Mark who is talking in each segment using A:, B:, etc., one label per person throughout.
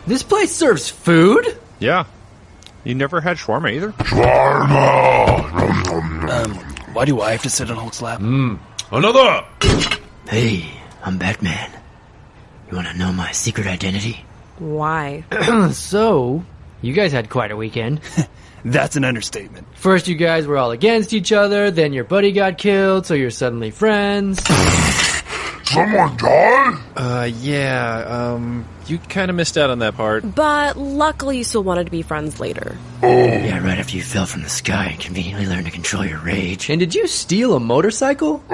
A: This place serves food?
B: Yeah. You never had shawarma either?
C: Shawarma! Why do I have to sit on Hulk's lap?
D: Another!
A: Hey, I'm Batman. You want to know my secret identity?
E: Why?
A: So, you guys had quite a weekend.
C: That's an understatement.
A: First you guys were all against each other, then your buddy got killed, so you're suddenly friends.
D: Someone died?
B: You kind of missed out on that part.
E: But luckily you still wanted to be friends later.
A: Yeah, right after you fell from the sky and conveniently learned to control your rage. And did you steal a motorcycle?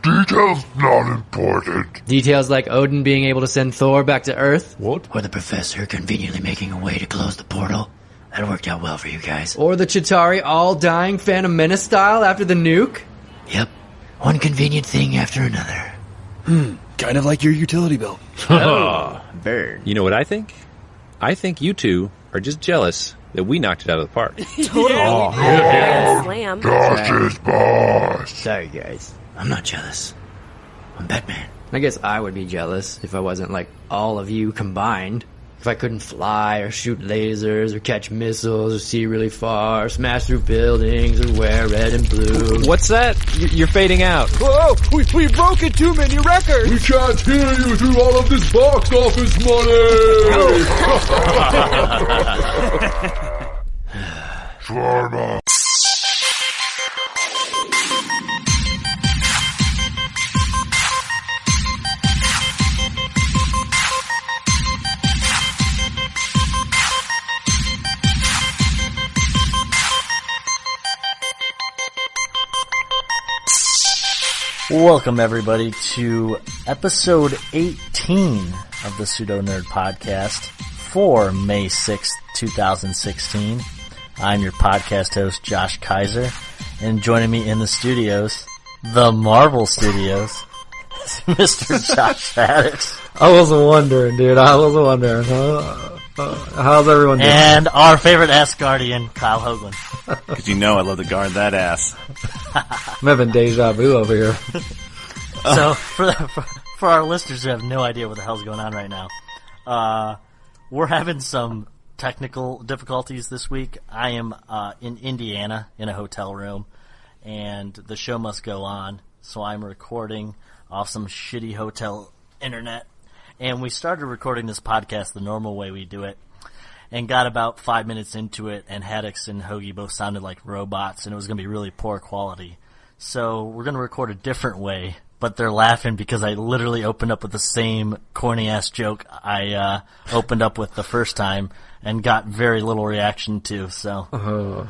D: Details not important.
A: Details like Odin being able to send Thor back to Earth?
B: What?
A: Or the Professor conveniently making a way to close the portal? That worked out well for you guys. Or the Chitauri all dying Phantom Menace style after the nuke? Yep. One convenient thing after another.
C: Kind of like your utility bill.
B: Burn. You know what I think? I think you two are just jealous that we knocked it out of the park.
E: Totally. Slam.
D: Josh is boss.
A: Sorry, guys. I'm not jealous. I'm Batman. I guess I would be jealous if I wasn't like all of you combined. If I couldn't fly or shoot lasers or catch missiles or see really far or smash through buildings or wear red and blue.
B: What's that? You're fading out.
C: Whoa! We broke it too many records!
D: We can't hear you through all of this box office money! Shawarma.
F: Welcome, everybody, to episode 18 of the Pseudo Nerd Podcast for May 6th, 2016. I'm your podcast host, Josh Kiser, and joining me in the studios, the Marvel Studios, Mr. Josh Haddix.
A: I was wondering, dude. How's everyone doing?
F: And our favorite Asgardian, Kyle Hoagland.
G: Because you know I love to guard that ass.
A: I'm having deja vu over here.
F: So, for our listeners who have no idea what the hell's going on right now, we're having some technical difficulties this week. I am in Indiana in a hotel room, and the show must go on, so I'm recording off some shitty hotel internet. And we started recording this podcast the normal way we do it, and got about 5 minutes into it, and Haddix and Hougie both sounded like robots, and it was going to be really poor quality. So we're going to record a different way, but they're laughing because I literally opened up with the same corny-ass joke I opened up with the first time, and got very little reaction to, so...
G: I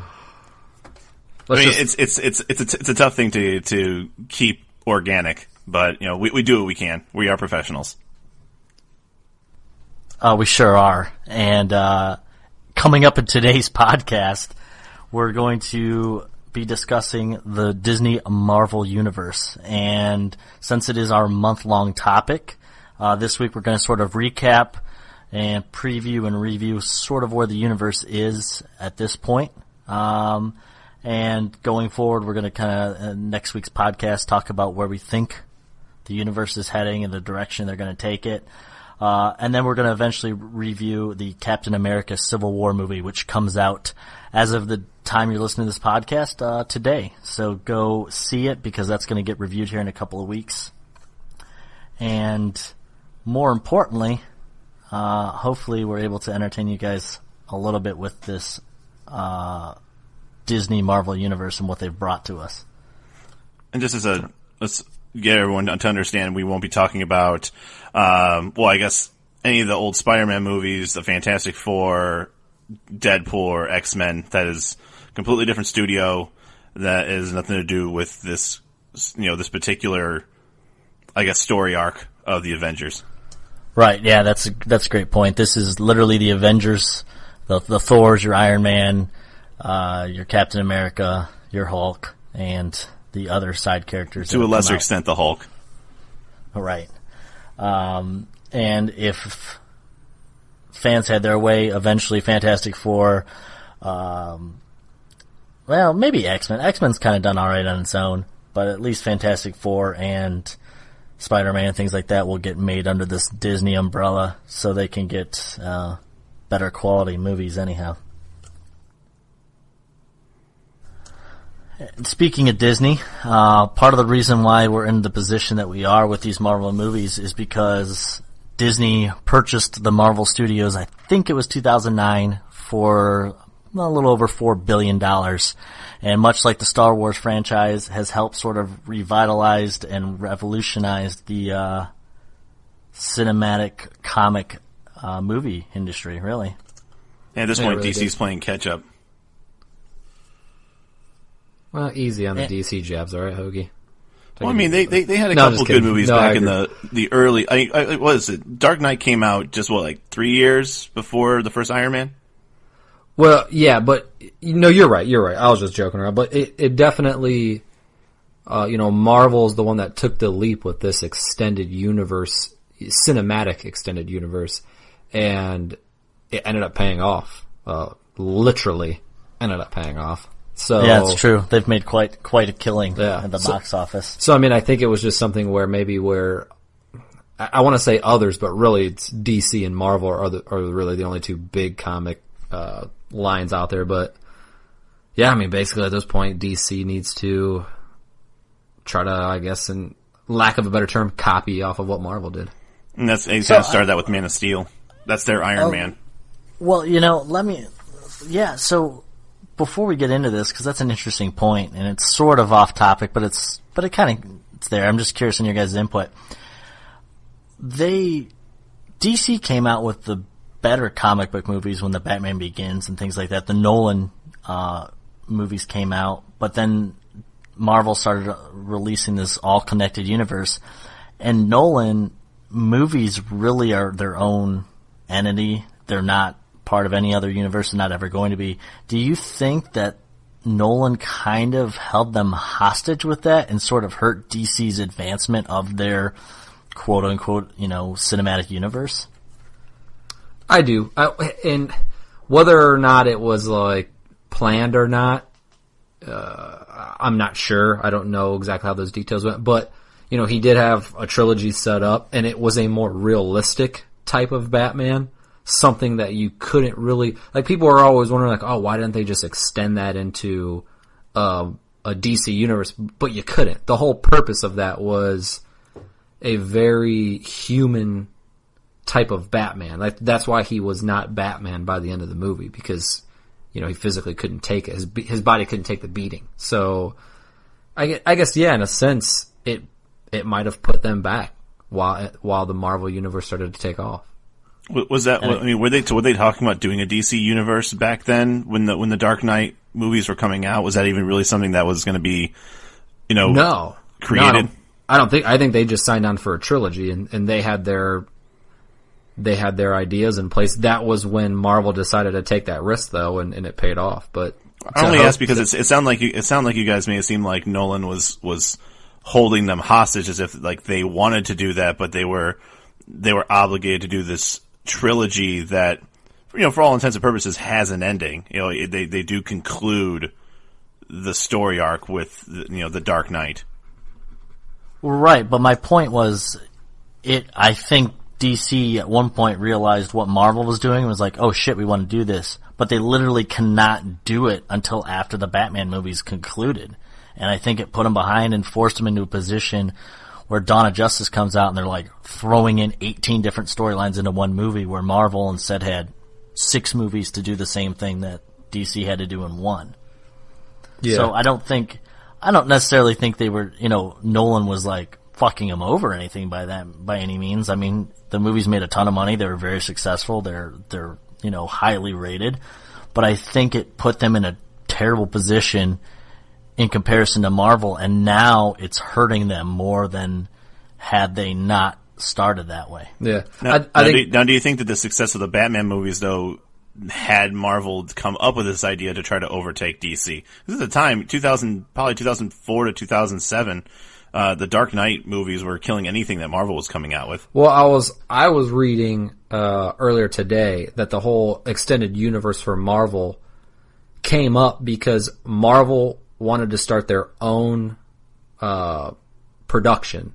G: mean, it's a tough thing to keep organic, but, you know, we do what we can. We are professionals.
F: We sure are. And coming up in today's podcast, we're going to be discussing the Disney Marvel Universe. And since it is our month-long topic, this week we're going to sort of recap and preview and review sort of where the universe is at this point. And going forward, we're going to kind of, next week's podcast, talk about where we think the universe is heading and the direction they're going to take it. And then we're going to eventually review the Captain America Civil War movie, which comes out as of the time you're listening to this podcast today. So go see it because that's going to get reviewed here in a couple of weeks. And more importantly, hopefully we're able to entertain you guys a little bit with this Disney Marvel universe and what they've brought to us.
G: And just let's get everyone to understand, we won't be talking about, I guess any of the old Spider-Man movies, the Fantastic Four, Deadpool, or X-Men. That is a completely different studio. That has nothing to do with this, this particular, I guess, story arc of the Avengers.
F: Right. Yeah, that's a great point. This is literally the Avengers, the Thors, your Iron Man, your Captain America, your Hulk, and the other side characters.
G: To a lesser extent, the Hulk.
F: Right. And if fans had their way, eventually Fantastic Four, maybe X-Men. X-Men's kind of done all right on its own, but at least Fantastic Four and Spider-Man, things like that will get made under this Disney umbrella so they can get better quality movies anyhow. Speaking of Disney, part of the reason why we're in the position that we are with these Marvel movies is because Disney purchased the Marvel Studios, I think it was 2009, for a little over $4 billion. And much like the Star Wars franchise, has helped sort of revitalized and revolutionized the cinematic comic movie industry, really.
G: And at this point, DC's playing catch-up.
A: Well, easy on the DC jabs, all right, Hougie?
G: Well, I mean, they had a couple good movies back in the early... what was it? Dark Knight came out just, 3 years before the first Iron Man?
A: Well, yeah, but, you're right. I was just joking around. But it definitely, Marvel's the one that took the leap with this extended universe, cinematic extended universe, and it ended up paying off. Literally ended up paying off. So
F: yeah, it's true. They've made quite a killing at the box office.
A: So, I mean, I think it was just something where I want to say others, but really it's DC and Marvel are really the only two big comic lines out there. But yeah, I mean, basically at this point, DC needs to try to, I guess, in lack of a better term, copy off of what Marvel did.
G: And he's going to start that with Man of Steel. That's their Iron Man.
F: Well, so before we get into this, because that's an interesting point, and it's sort of off topic, but it's there. I'm just curious in your guys' input. DC came out with the better comic book movies when the Batman Begins and things like that. The Nolan movies came out, but then Marvel started releasing this all-connected universe, and Nolan movies really are their own entity. They're not part of any other universe, and not ever going to be. Do you think that Nolan kind of held them hostage with that and sort of hurt DC's advancement of their quote-unquote, cinematic universe?
A: I do. And whether or not it was, planned or not, I'm not sure. I don't know exactly how those details went. But, he did have a trilogy set up, and it was a more realistic type of Batman. Something that you couldn't really... people are always wondering, why didn't they just extend that into a DC universe? But you couldn't. The whole purpose of that was a very human type of Batman. That's why he was not Batman by the end of the movie, because, he physically couldn't take it. His body couldn't take the beating. So, I guess, yeah, in a sense, it might have put them back while the Marvel universe started to take off.
G: Was that? Were they talking about doing a DC universe back then when the Dark Knight movies were coming out? Was that even really something that was going to be,
A: no,
G: created?
A: No, I don't think. I think they just signed on for a trilogy, and they had their ideas in place. That was when Marvel decided to take that risk, though, and it paid off. But
G: I only asked because it sounded like you guys made it seem like Nolan was holding them hostage, as if they wanted to do that, but they were obligated to do this trilogy that, for all intents and purposes, has an ending. They do conclude the story arc with, the Dark Knight.
F: Right, but my point was, I think DC at one point realized what Marvel was doing and was like, oh shit, we want to do this. But they literally cannot do it until after the Batman movies concluded. And I think it put them behind and forced them into a position where Dawn of Justice comes out and they're throwing in 18 different storylines into one movie, where Marvel instead had 6 movies to do the same thing that DC had to do in one. Yeah. So I don't necessarily think they were, Nolan was fucking them over or anything by any means. I mean, the movies made a ton of money. They were very successful. They're highly rated, but I think it put them in a terrible position in comparison to Marvel, and now it's hurting them more than had they not started that way.
A: Yeah.
G: Now, do you think that the success of the Batman movies, though, had Marvel come up with this idea to try to overtake DC? This is the time, probably 2004 to 2007, the Dark Knight movies were killing anything that Marvel was coming out with.
A: Well, I was reading earlier today that the whole extended universe for Marvel came up because Marvel wanted to start their own production,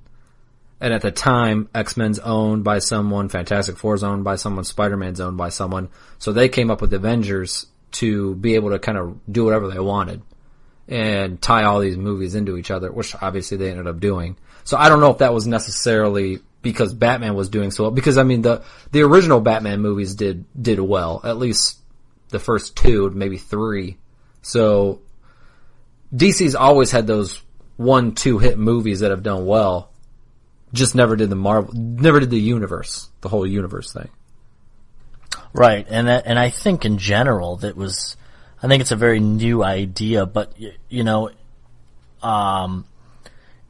H: And at the time, X-Men's owned by someone, Fantastic Four's owned by someone, Spider-Man's owned by someone. So they came up with Avengers to be able to kind of do whatever they wanted and tie all these movies into each other, which obviously they ended up doing. So I don't know if that was necessarily because Batman was doing so well. Because, I mean, the original Batman movies did well. At least the first 2, maybe 3. So DC's always had those 1-2 hit movies that have done well. Just never did the universe, the whole universe thing.
F: Right, and I think in general I think it's a very new idea, but you know,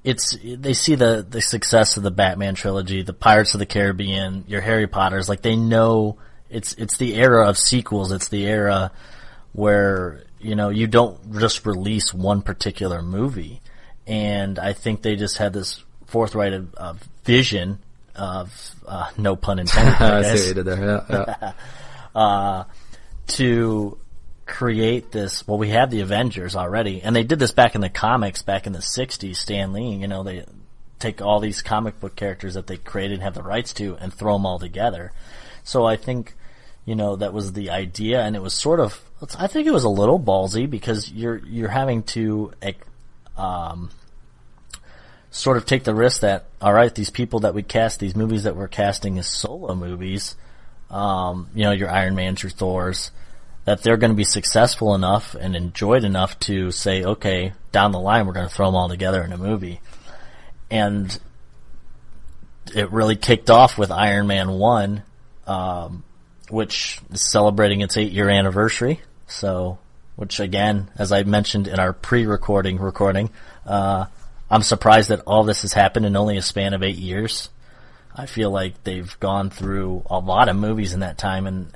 F: they see the success of the Batman trilogy, the Pirates of the Caribbean, your Harry Potters, like they know it's the era of sequels, it's the era where, you know, you don't just release one particular movie, and I think they just had this forthright vision of no pun intended.
H: I see what you did there. Yeah.
F: To create this. Well, we have the Avengers already, and they did this back in the comics, back in the '60s. Stan Lee, you know, they take all these comic book characters that they created and have the rights to, and throw them all together. So I think, you know, that was the idea, and it was sort of. I think it was a little ballsy because you're having to. Sort of take the risk that, all right, these people that we cast, these movies that we're casting as solo movies, you know, your Iron Mans, your Thors, that they're going to be successful enough and enjoyed enough to say, okay, down the line we're going to throw them all together in a movie. And it really kicked off with Iron Man 1, which is celebrating its 8-year anniversary. So, which again, as I mentioned in our pre-recording, I'm surprised that all this has happened in only a span of 8 years. I feel like they've gone through a lot of movies in that time, and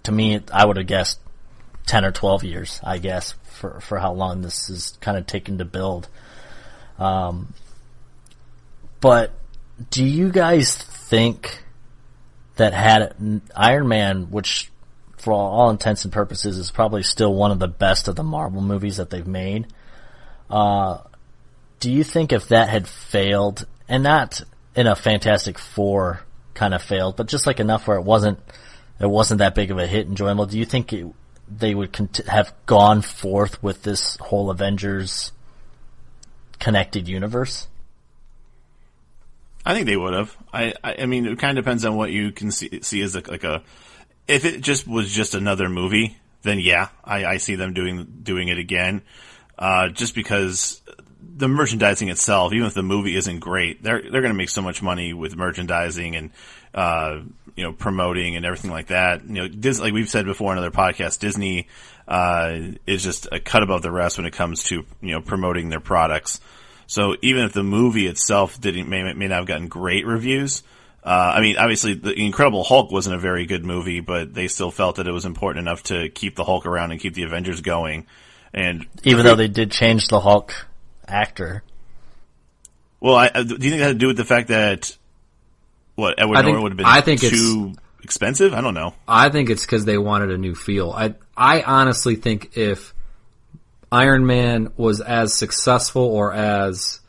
F: to me, I would have guessed 10 or 12 years, I guess, for how long this is kind of taken to build. But do you guys think that had Iron Man, which for all intents and purposes is probably still one of the best of the Marvel movies that they've made, do you think if that had failed, and not in a Fantastic Four kind of failed, but just like enough where it wasn't that big of a hit, enjoyable, do you think they would have gone forth with this whole Avengers connected universe?
G: I think they would have. I mean, it kind of depends on what you can see as like a. If it just was just another movie, then yeah, I see them doing it again. Just because the merchandising itself, even if the movie isn't great, they're going to make so much money with merchandising and you know, promoting and everything like that. You know, Disney, like we've said before in other podcasts, Disney is just a cut above the rest when it comes to, you know, promoting their products. So even if the movie itself may not have gotten great reviews, I mean, obviously the Incredible Hulk wasn't a very good movie, but they still felt that it was important enough to keep the Hulk around and keep the Avengers going. And
F: even though they did change the Hulk actor.
G: Well, do you think that had to do with the fact that Edward Norton would have been too expensive? I don't know.
H: I think it's because they wanted a new feel. I honestly think if Iron Man was as successful or as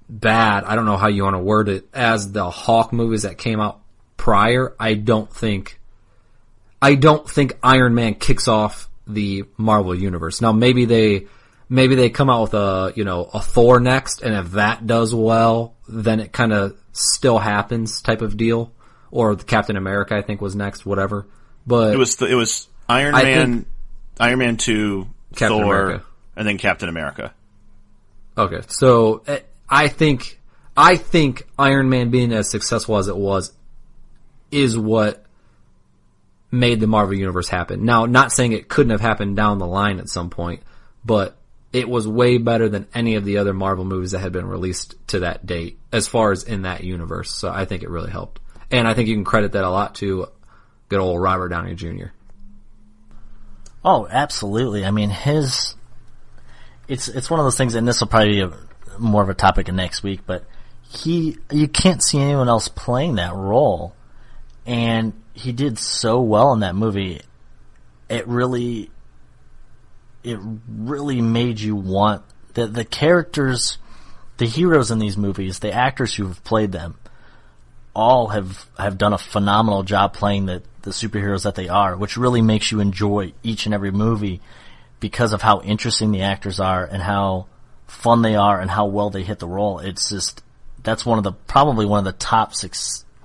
H: bad, I don't know how you want to word it, as the Hulk movies that came out prior, I don't think Iron Man kicks off the Marvel universe. Now maybe they come out with a Thor next, and if that does well, then it kind of still happens type of deal. Or the Captain America, I think, was next, whatever. But
G: it was Iron Man 2,
H: Captain
G: Thor,
H: America.
G: And then Captain America.
H: Okay, so I think Iron Man being as successful as it was is what made the Marvel Universe happen. Now, not saying it couldn't have happened down the line at some point, but it was way better than any of the other Marvel movies that had been released to that date, as far as in that universe. So I think it really helped. And I think you can credit that a lot to good old Robert Downey Jr.
F: Oh, absolutely. I mean, it's one of those things, and this will probably be more of a topic of next week, but you can't see anyone else playing that role. And he did so well in that movie. It really made you want the characters the heroes in these movies, the actors who've played them, all have done a phenomenal job playing the superheroes that they are, which really makes you enjoy each and every movie because of how interesting the actors are and how fun they are and how well they hit the role. It's just, that's probably one of the top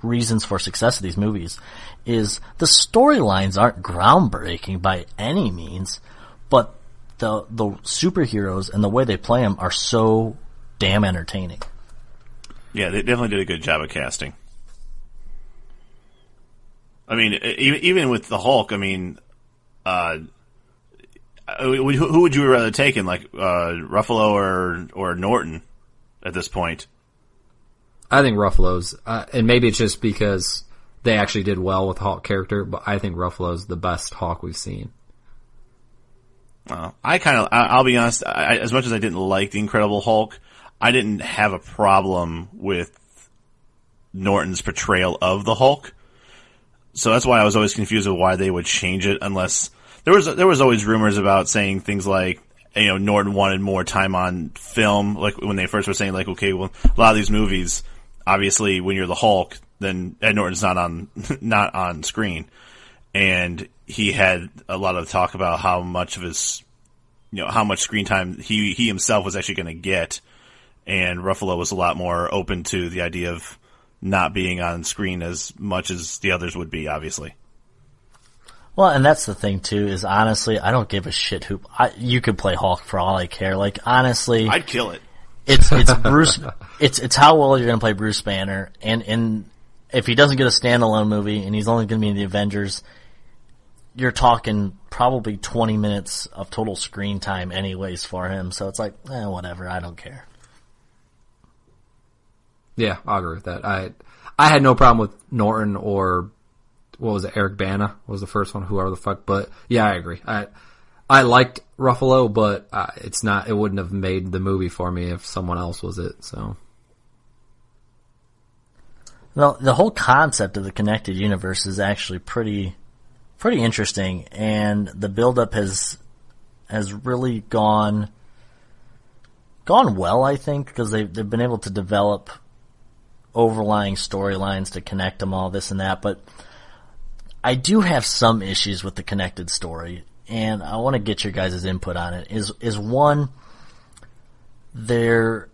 F: reasons for success of these movies is the storylines aren't groundbreaking by any means, but the superheroes and the way they play them are so damn entertaining.
G: Yeah, they definitely did a good job of casting. I mean, even with the Hulk, I mean, who would you rather take in, like Ruffalo or Norton at this point?
H: I think Ruffalo's, and maybe it's just because they actually did well with the Hulk character, but I think Ruffalo's the best Hulk we've seen.
G: I'll be honest, as much as I didn't like the Incredible Hulk, I didn't have a problem with Norton's portrayal of the Hulk. So that's why I was always confused with why they would change it, unless there was always rumors about saying things like, you know, Norton wanted more time on film, like when they first were saying, like, okay, well, a lot of these movies, obviously, when you're the Hulk, then Ed Norton's not on screen, and he had a lot of talk about how much of his, you know, how much screen time he himself was actually going to get, and Ruffalo was a lot more open to the idea of not being on screen as much as the others would be, obviously.
F: Well, and that's the thing too, is honestly, I don't give a shit who, you could play Hulk for all I care. Like, honestly,
G: I'd kill it.
F: It's Bruce, it's how well you're gonna play Bruce Banner, and if he doesn't get a standalone movie and he's only gonna be in the Avengers, you're talking probably 20 minutes of total screen time anyways for him, so it's like, whatever, I don't care.
H: Yeah, I'll agree with that. I had no problem with Norton or, what was it, Eric Bana was the first one, whoever the fuck, but yeah, I agree. I liked Ruffalo, but it wouldn't have made the movie for me if someone else was it, so.
F: Well, the whole concept of the connected universe is actually pretty interesting, and the build-up has really gone well, I think, because they've been able to develop overlying storylines to connect them all, this and that, but I do have some issues with the connected story, and I want to get your guys' input on it. Is one, they had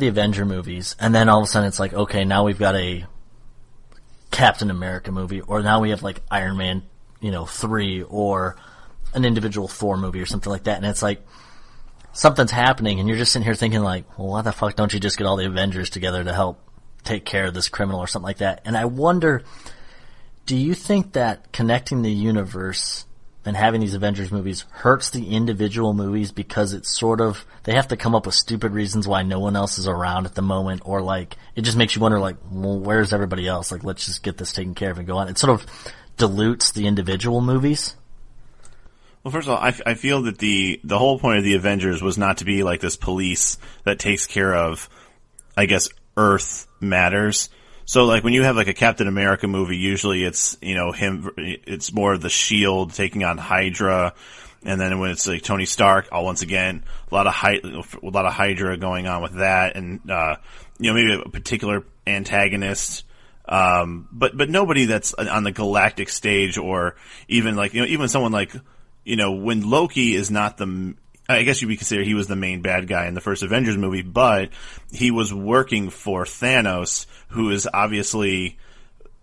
F: the Avenger movies, and then all of a sudden it's like, okay, now we've got a Captain America movie, or now we have like Iron Man, 3, or an individual Thor movie or something like that, and it's like, something's happening, and you're just sitting here thinking like, well, why the fuck don't you just get all the Avengers together to help take care of this criminal or something like that? And I wonder, do you think that connecting the universe and having these Avengers movies hurts the individual movies because it's sort of, they have to come up with stupid reasons why no one else is around at the moment, or like, it just makes you wonder like, well, where's everybody else? Like, let's just get this taken care of and go on. It sort of dilutes the individual movies.
G: Well, first of all, I feel that the whole point of the Avengers was not to be like this police that takes care of, I guess, Earth matters. So, like, when you have like a Captain America movie, usually it's, it's more of the Shield taking on Hydra, and then when it's like Tony Stark, once again, a lot of Hydra going on with that, and maybe a particular antagonist. But nobody that's on the galactic stage, or even like, even someone like, when Loki is not I guess you would consider he was the main bad guy in the first Avengers movie, but he was working for Thanos, who is obviously,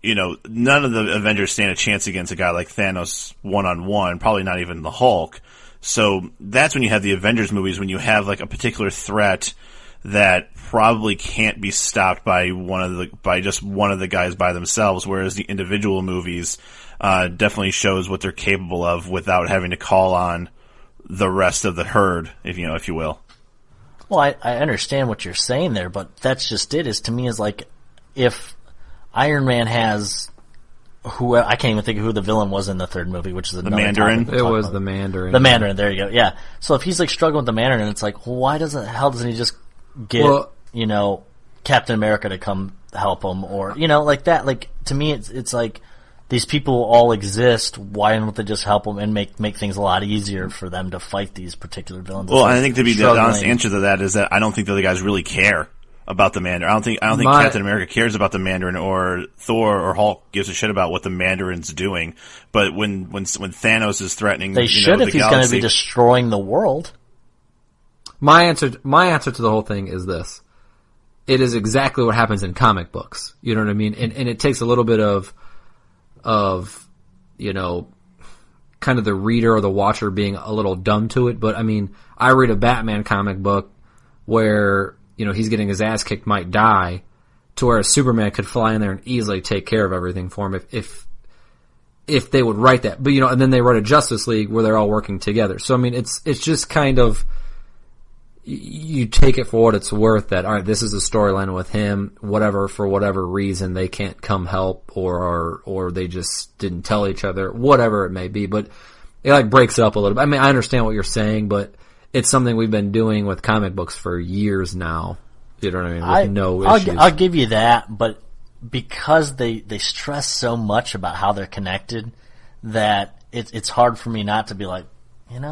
G: none of the Avengers stand a chance against a guy like Thanos one-on-one, probably not even the Hulk. So that's when you have the Avengers movies, when you have like a particular threat that probably can't be stopped by just one of the guys by themselves, whereas the individual movies definitely shows what they're capable of without having to call on the rest of the herd, if you will.
F: Well, I understand what you're saying there, but that's just it. To me, is like, if Iron Man has I can't even think of who the villain was in the third movie, which is
G: the Mandarin.
H: It was the Mandarin.
F: The Mandarin. There you go. Yeah. So if he's like struggling with the Mandarin, it's like, well, why doesn't he just get Captain America to come help him, or like that? Like, to me, it's like, these people all exist. Why don't they just help them and make things a lot easier for them to fight these particular villains?
G: Well, I think to be the honest answer to that is that I don't think the other guys really care about the Mandarin. I don't think Captain America cares about the Mandarin, or Thor or Hulk gives a shit about what the Mandarin's doing. But when Thanos is threatening,
F: they should if he's going to be destroying the world.
H: My answer to the whole thing is this: it is exactly what happens in comic books. You know what I mean? And it takes a little bit of kind of the reader or the watcher being a little dumb to it. But I mean, I read a Batman comic book where he's getting his ass kicked, might die, to where a Superman could fly in there and easily take care of everything for him if they would write that. But and then they write a Justice League where they're all working together. So I mean, it's just kind of, you take it for what it's worth, that all right, this is a storyline with him, for whatever reason they can't come help, or they just didn't tell each other, whatever it may be. But it breaks it up a little bit. I mean, I understand what you're saying, but it's something we've been doing with comic books for years now. You know what I mean? With no issues.
F: I'll give you that, but because they stress so much about how they're connected, that it's hard for me not to be like,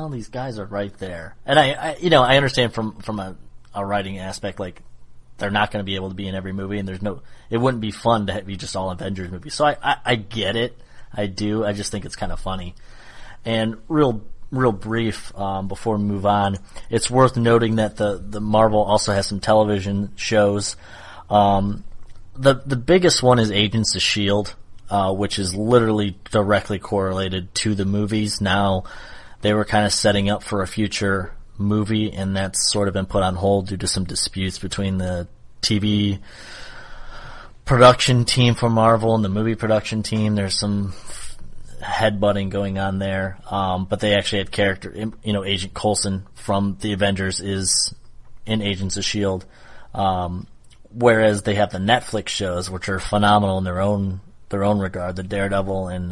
F: these guys are right there. And I understand from a writing aspect, like, they're not going to be able to be in every movie, and it wouldn't be fun to be just all Avengers movies. So I get it. I do. I just think it's kind of funny. And real brief, before we move on, it's worth noting that the Marvel also has some television shows. The biggest one is Agents of S.H.I.E.L.D., which is literally directly correlated to the movies. Now, they were kind of setting up for a future movie, and that's sort of been put on hold due to some disputes between the TV production team for Marvel and the movie production team. There's some headbutting going on there, but they actually had character, Agent Coulson from the Avengers is in Agents of S.H.I.E.L.D., whereas they have the Netflix shows, which are phenomenal in their own regard, the Daredevil and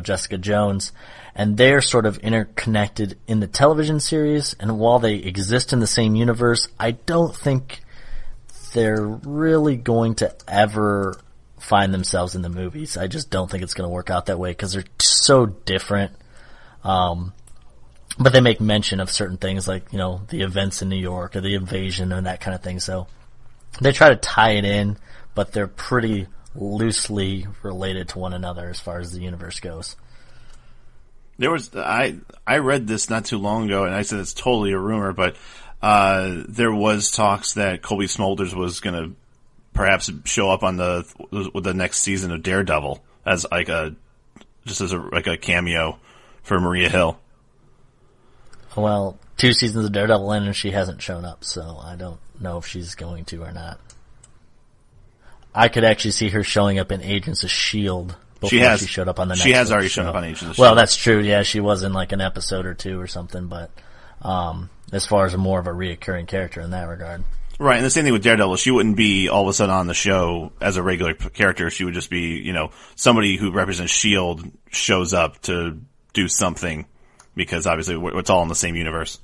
F: Jessica Jones, and they're sort of interconnected in the television series, and while they exist in the same universe, I don't think they're really going to ever find themselves in the movies. I just don't think it's going to work out that way because they're so different. But they make mention of certain things like, the events in New York or the invasion and that kind of thing. So they try to tie it in, but they're pretty loosely related to one another as far as the universe goes.
G: I read this not too long ago, and I said it's totally a rumor, but there was talks that Colby Smulders was going to perhaps show up on the next season of Daredevil as a cameo for Maria Hill.
F: Well, 2 seasons of Daredevil in and she hasn't shown up, so I don't know if she's going to or not. I could actually see her showing up in Agents of S.H.I.E.L.D. before she showed up on the Netflix
G: She has already
F: show.
G: shown up on Agents of S.H.I.E.L.D.
F: Well, that's true. Yeah, she was in like an episode or 2 or something, but as far as more of a reoccurring character in that regard.
G: Right, and the same thing with Daredevil. She wouldn't be all of a sudden on the show as a regular character. She would just be, somebody who represents S.H.I.E.L.D. shows up to do something because obviously it's all in the same universe.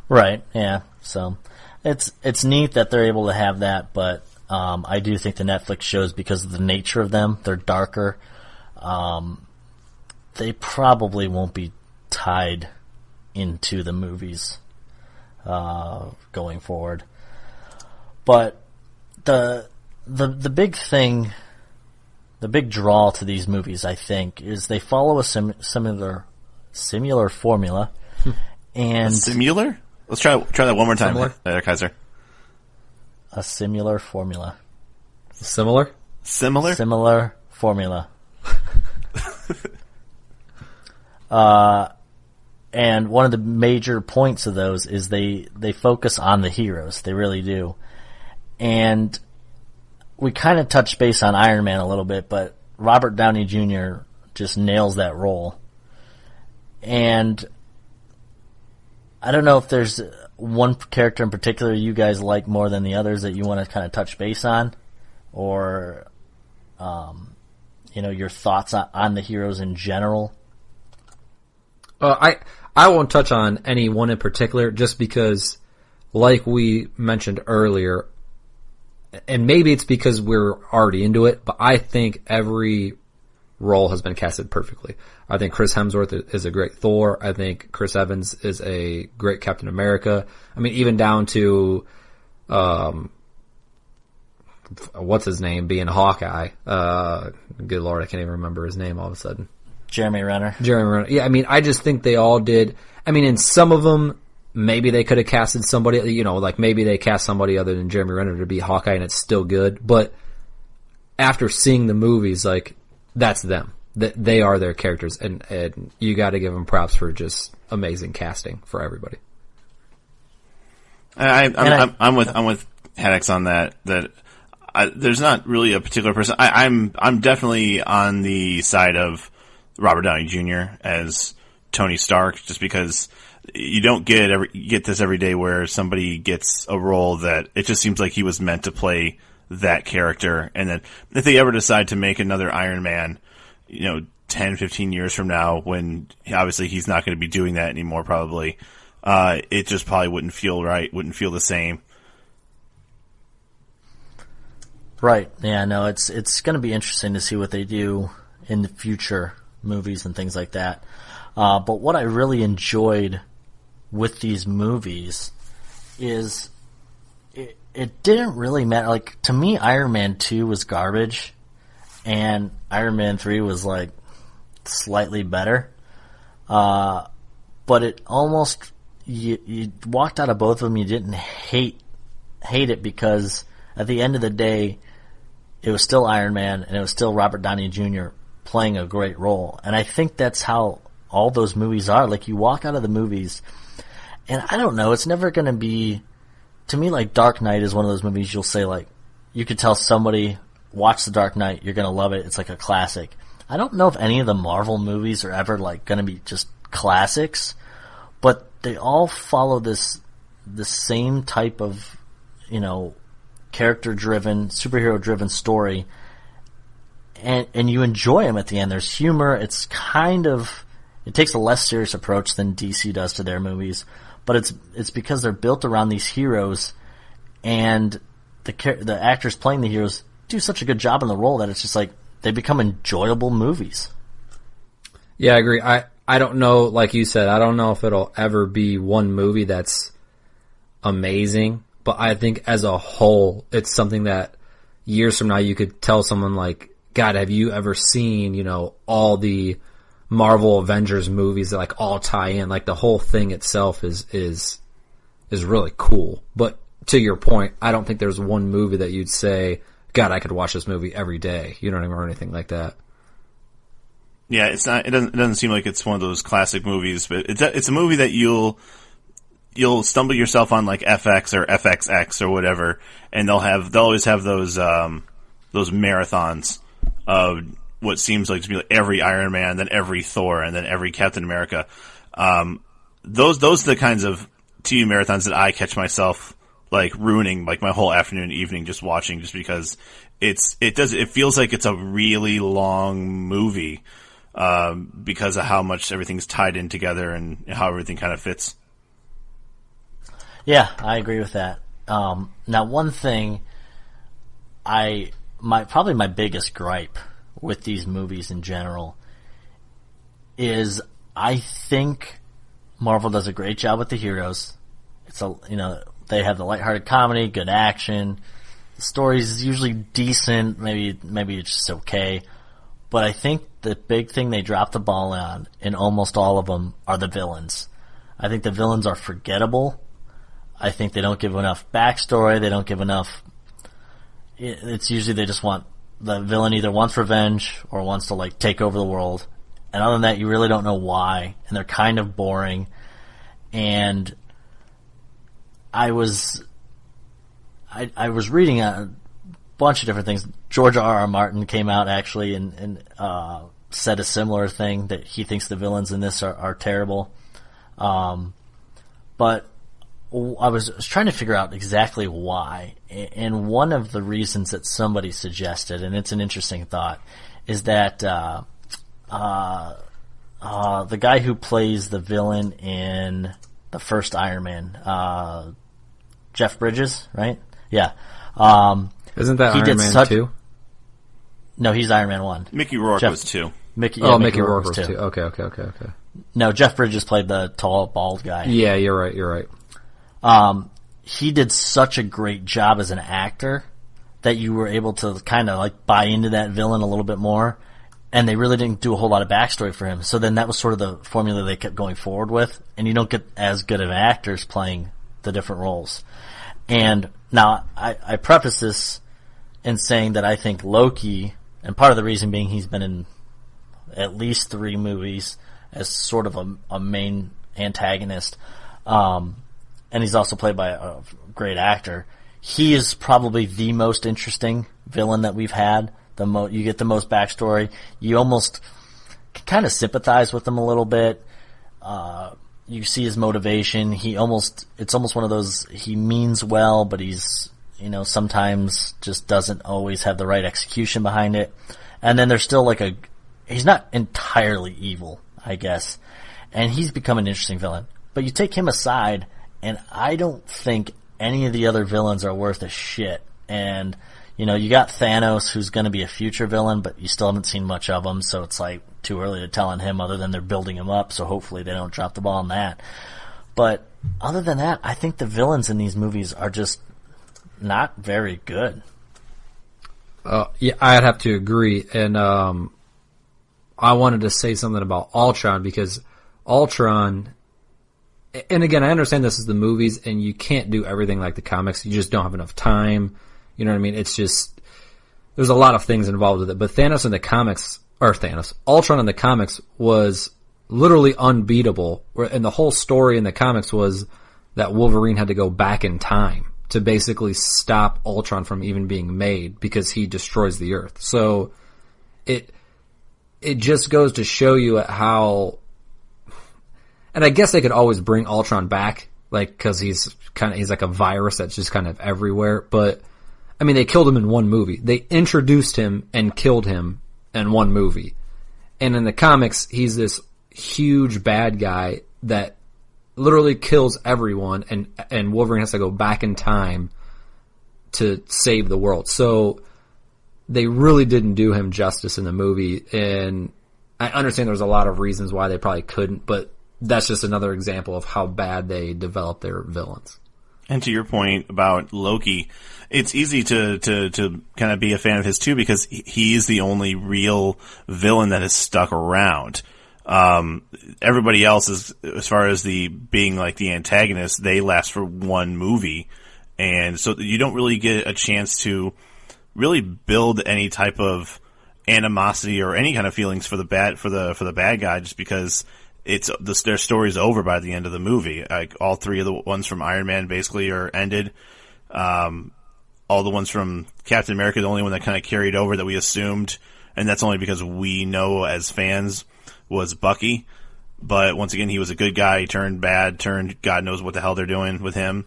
F: Right, yeah. So it's neat that they're able to have that, but I do think the Netflix shows, because of the nature of them, they're darker. They probably won't be tied into the movies going forward. But the big thing, the big draw to these movies, I think, is they follow a similar formula. And
G: similar? Let's try that one more time, Kiser.
F: A similar formula.
H: Similar?
G: Similar?
F: Similar formula. And one of the major points of those is they focus on the heroes. They really do. And we kind of touched base on Iron Man a little bit, but Robert Downey Jr. just nails that role. And I don't know if there's one character in particular you guys like more than the others that you want to kind of touch base on, or your thoughts on the heroes in general.
H: I won't touch on any one in particular, just because, like we mentioned earlier, and maybe it's because we're already into it, but I think every role has been casted perfectly. I think Chris Hemsworth is a great Thor. I think Chris Evans is a great Captain America. I mean, even down to, what's his name, being Hawkeye. Good Lord, I can't even remember his name all of a sudden.
F: Jeremy Renner.
H: Yeah, I mean, I just think they all did. I mean, in some of them, maybe they could have casted somebody, like maybe they cast somebody other than Jeremy Renner to be Hawkeye and it's still good. But after seeing the movies, like, that's them. They are their characters, and you got to give them props for just amazing casting for everybody.
G: I'm with Haddix on that. There's not really a particular person. I'm definitely on the side of Robert Downey Jr. as Tony Stark, just because you don't get this every day where somebody gets a role that it just seems like he was meant to play that character. And then if they ever decide to make another Iron Man, 10, 15 years from now, when obviously he's not going to be doing that anymore, probably, it just probably wouldn't feel right, wouldn't feel the same.
F: Right. Yeah, no, it's going to be interesting to see what they do in the future movies and things like that. But what I really enjoyed with these movies is it didn't really matter. Like, to me, Iron Man 2 was garbage, and Iron Man 3 was, like, slightly better. But it almost, you walked out of both of them, you didn't hate it, because at the end of the day, it was still Iron Man, and it was still Robert Downey Jr. playing a great role. And I think that's how all those movies are. Like, you walk out of the movies, and I don't know, it's never going to be, to me, like, Dark Knight is one of those movies you'll say, like, you could tell somebody, watch The Dark Knight, you're going to love it, it's like a classic. I don't know if any of the Marvel movies are ever, like, going to be just classics, but they all follow the same type of, character-driven, superhero-driven story, and you enjoy them at the end. There's humor. It's it takes a less serious approach than DC does to their movies, but it's because they're built around these heroes, and the actors playing the heroes do such a good job in the role that it's just like they become enjoyable movies.
H: Yeah, I agree. I don't know, like you said, I don't know if it'll ever be one movie that's amazing, but I think as a whole, it's something that years from now you could tell someone like, God, have you ever seen, all the Marvel Avengers movies that like all tie in? Like, the whole thing itself is really cool. But to your point, I don't think there's one movie that you'd say, God, I could watch this movie every day, or anything like that.
G: Yeah, it's not. It doesn't seem like it's one of those classic movies, but it's a movie that you'll stumble yourself on, like FX or FXX or whatever, and they'll always have those marathons of what seems like to be like every Iron Man, then every Thor, and then every Captain America. Those are the kinds of TV marathons that I catch myself like ruining like my whole afternoon and evening just watching, just because it feels like it's a really long movie. Because of how much everything's tied in together and how everything kind of fits.
F: Yeah, I agree with that. Now, one thing, probably my biggest gripe with these movies in general is I think Marvel does a great job with the heroes. They have the lighthearted comedy, good action. The story's usually decent. Maybe it's just okay. But I think the big thing they drop the ball on in almost all of them are the villains. I think the villains are forgettable. I think they don't give enough backstory. They don't give enough. It's usually they just want, the villain either wants revenge or wants to like take over the world. And other than that, you really don't know why. And they're kind of boring. And I was reading a bunch of different things. George R.R. Martin came out actually and said a similar thing, that he thinks the villains in this are terrible. But I was trying to figure out exactly why. And one of the reasons that somebody suggested, and it's an interesting thought, is that the guy who plays the villain in the first Iron Man, Jeff Bridges, right? Yeah.
H: Isn't that
F: he
H: Iron
F: did
H: Man
F: such
H: 2?
F: No, he's Iron Man 1.
G: Mickey Rourke
F: Jeff-
G: was 2.
F: Mickey
H: Mickey Rourke
F: was
H: was
F: 2.
H: 2. Okay.
F: No, Jeff Bridges played the tall, bald guy.
H: Yeah, you're right.
F: He did such a great job as an actor that you were able to kind of like buy into that villain a little bit more. And they really didn't do a whole lot of backstory for him. So then that was sort of the formula they kept going forward with. And you don't get as good of actors playing the different roles. And now I preface this in saying that I think Loki, and part of the reason being he's been in at least 3 movies as sort of a main antagonist, and he's also played by a great actor. He is probably the most interesting villain that we've had. You get the most backstory. You almost kind of sympathize with him a little bit. You see his motivation. It's almost one of those, he means well, but he's, sometimes just doesn't always have the right execution behind it. And then there's still he's not entirely evil, I guess. And he's become an interesting villain. But you take him aside, and I don't think any of the other villains are worth a shit. And, you got Thanos, who's going to be a future villain, but you still haven't seen much of him, so it's too early to tell on him other than they're building him up, so hopefully they don't drop the ball on that. But other than that, I think the villains in these movies are just not very good.
H: Yeah, I'd have to agree. And I wanted to say something about Ultron because Ultron, and again, I understand this is the movies and you can't do everything like the comics. You just don't have enough time. You know what I mean? It's just, there's a lot of things involved with it. But Ultron in the comics was literally unbeatable. And the whole story in the comics was that Wolverine had to go back in time to basically stop Ultron from even being made because he destroys the Earth. So it just goes to show you how, and I guess they could always bring Ultron back, cause he's like a virus that's just kind of everywhere. But I mean, they killed him in one movie. They introduced him and killed him in one movie. And in the comics, he's this huge bad guy that literally kills everyone, and Wolverine has to go back in time to save the world. So they really didn't do him justice in the movie, and I understand there's a lot of reasons why they probably couldn't, but that's just another example of how bad they develop their villains.
G: And to your point about Loki, it's easy to kind of be a fan of his too because he is the only real villain that has stuck around. Everybody else is, as far as being like the antagonist, they last for one movie. And so you don't really get a chance to really build any type of animosity or any kind of feelings for the bad guy just because their story's over by the end of the movie. Like all 3 of the ones from Iron Man basically are ended. All the ones from Captain America, the only one that kind of carried over that we assumed, and that's only because we know as fans, was Bucky. But once again, he was a good guy, he turned bad, turned God knows what the hell they're doing with him.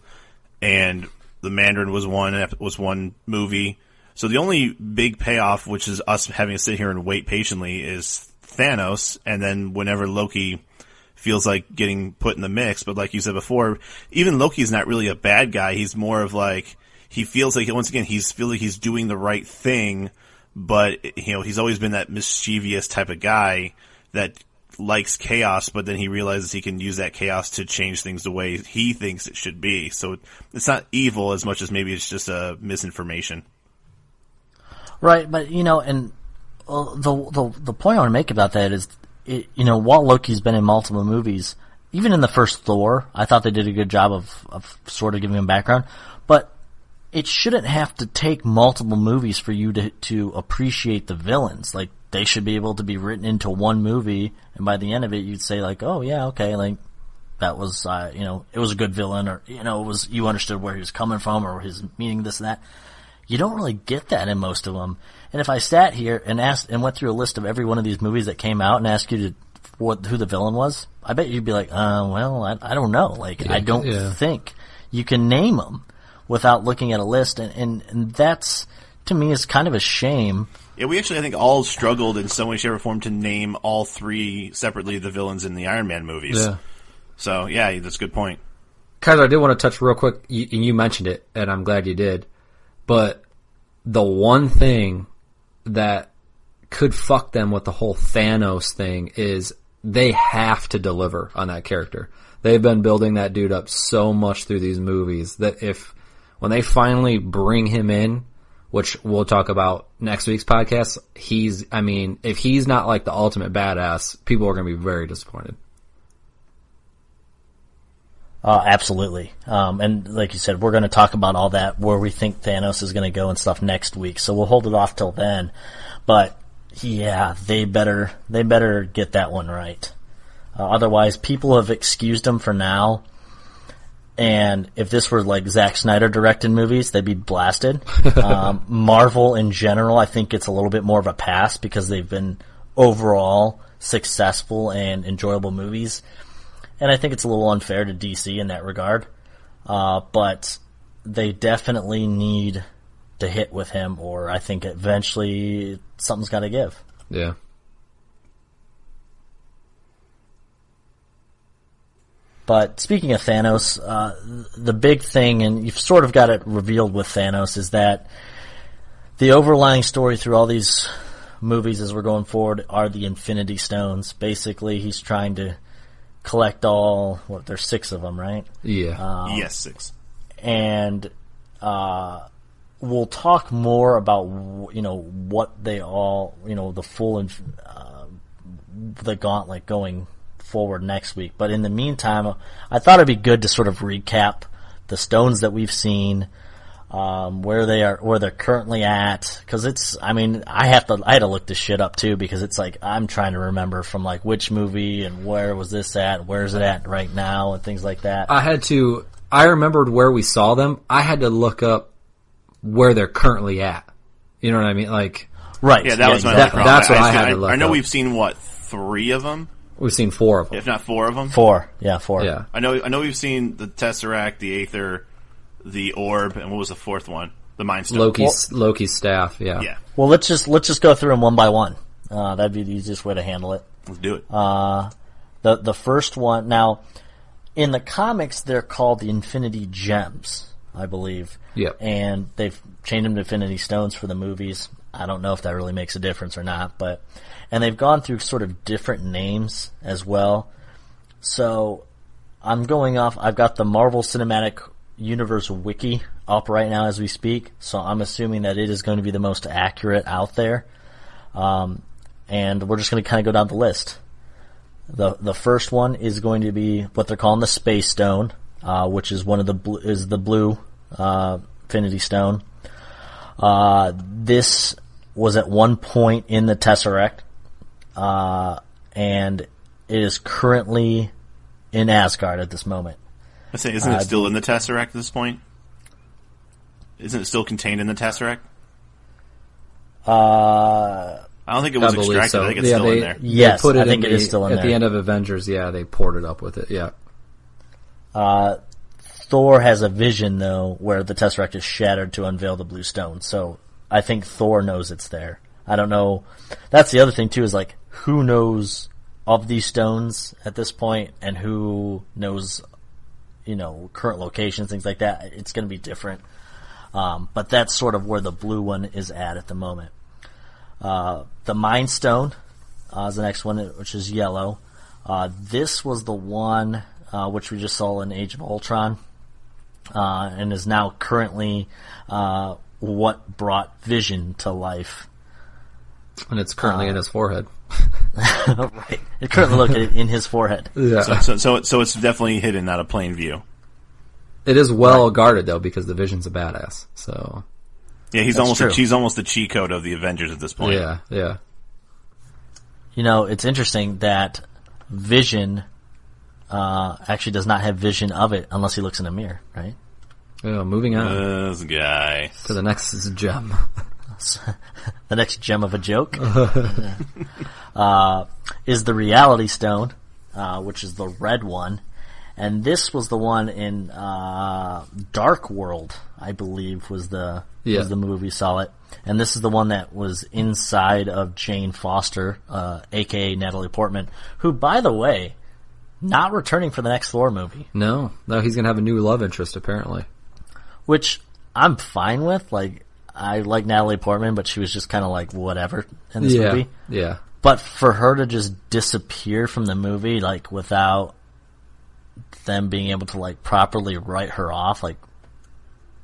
G: And the Mandarin was one movie. So the only big payoff, which is us having to sit here and wait patiently, is Thanos, and then whenever Loki feels like getting put in the mix. But like you said before, even Loki's not really a bad guy. He's more of he feels like, once again, feels like he's doing the right thing, but, he's always been that mischievous type of guy that likes chaos, but then he realizes he can use that chaos to change things the way he thinks it should be. So it's not evil as much as maybe it's just a misinformation.
F: Right, but, and the point I want to make about that is, while Loki's been in multiple movies, even in the first Thor, I thought they did a good job of sort of giving him background, but it shouldn't have to take multiple movies for you to appreciate the villains. Like, they should be able to be written into one movie, and by the end of it, you'd say oh yeah, okay, that was, it was a good villain, or, you understood where he was coming from, or his meaning, this and that. You don't really get that in most of them. And if I sat here and went through a list of every one of these movies that came out and asked you who the villain was, I bet you'd be like, well, I don't know. I don't think you can name them without looking at a list. And that's, to me, is kind of a shame.
G: Yeah, we actually, I think, all struggled in some way, shape, or form to name all 3 separately the villains in the Iron Man movies. Yeah. So, yeah, that's a good point.
H: Kiser, I did want to touch real quick, and you mentioned it, and I'm glad you did, but the one thing that could fuck them with the whole Thanos thing is they have to deliver on that character. They've been building that dude up so much through these movies that when they finally bring him in, which we'll talk about next week's podcast, if he's not like the ultimate badass, people are going to be very disappointed.
F: Absolutely. And like you said, we're going to talk about all that, where we think Thanos is going to go and stuff next week. So we'll hold it off till then. But yeah, they better get that one right. Otherwise, people have excused him for now. And if this were like Zack Snyder directed movies, they'd be blasted. Marvel in general, I think it's a little bit more of a pass because they've been overall successful and enjoyable movies. And I think it's a little unfair to DC in that regard. But they definitely need to hit with him, or I think eventually something's got to give.
H: Yeah.
F: But speaking of Thanos, the big thing, and you've sort of got it revealed with Thanos, is that the overlying story through all these movies as we're going forward are the Infinity Stones. Basically, he's trying to collect there's 6 of them, right?
H: Yeah.
G: Yes, 6.
F: And we'll talk more about, what they all, the full, the gauntlet going forward next week. But in the meantime, I thought it'd be good to sort of recap the stones that we've seen, where they're currently at. Cause I had to look this shit up too, because it's like, I'm trying to remember from like which movie and where was this at, where's it at right now and things like that.
H: I remembered where we saw them. I had to look up where they're currently at. You know what I mean? Like,
F: right.
G: Yeah, that was my problem.
H: That's what I had to look up.
G: I know we've seen 3 of them?
H: We've seen 4 of them.
G: If not 4 of them?
F: 4. Yeah, 4.
H: Yeah.
G: I know we've seen the Tesseract, the Aether, the Orb, and what was the 4th one? The Mind Stone.
H: Loki's staff, yeah.
G: Yeah.
F: Well, let's just go through them one by one. That'd be the easiest way to handle it.
G: Let's do it.
F: The first one, now, in the comics, they're called the Infinity Gems, I believe.
H: Yep.
F: And they've changed them to Infinity Stones for the movies. I don't know if that really makes a difference or not, and they've gone through sort of different names as well. So I'm going off, I've got the Marvel Cinematic Universe wiki up right now as we speak, so I'm assuming that it is going to be the most accurate out there. And we're just going to kind of go down the list. The first one is going to be what they're calling the Space Stone, which is the blue Infinity Stone. This was at one point in the Tesseract, and it is currently in Asgard at this moment.
G: I say, isn't it still in the Tesseract at this point? Isn't it still contained in the Tesseract? I don't think it was extracted. So. I think it's still in there.
F: Yes, I think it is still in there.
H: At the end of Avengers, they poured it up with it, yeah.
F: Thor has a vision, though, where the Tesseract is shattered to unveil the blue stone. So I think Thor knows it's there. I don't know. That's the other thing, too, is like, who knows of these stones at this point and who knows, current locations, things like that. It's going to be different. But that's sort of where the blue one is at the moment. The Mind Stone is the next one, which is yellow. This was the one which we just saw in Age of Ultron, and is now currently what brought Vision to life.
H: And it's currently in his forehead.
F: Right. It's currently located in his forehead.
H: Yeah.
G: So it's definitely hidden out of plain view.
H: It is well guarded, though, because the Vision's a badass, so...
G: Yeah, he's almost the cheat code of the Avengers at this point.
H: Yeah, yeah.
F: It's interesting that Vision actually does not have vision of it unless he looks in a mirror, right?
H: Yeah, moving on.
G: This guy.
H: To the next gem.
F: The next gem of a joke is the Reality Stone, which is the red one. And this was the one in Dark World, I believe, was the movie saw it. And this is the one that was inside of Jane Foster, a.k.a. Natalie Portman, who, by the way, not returning for the next Thor movie.
H: No, he's going to have a new love interest, apparently.
F: Which I'm fine with. Like, I like Natalie Portman, but she was just kind of like whatever in this movie.
H: Yeah.
F: But for her to just disappear from the movie, like, without them being able to, like, properly write her off, like,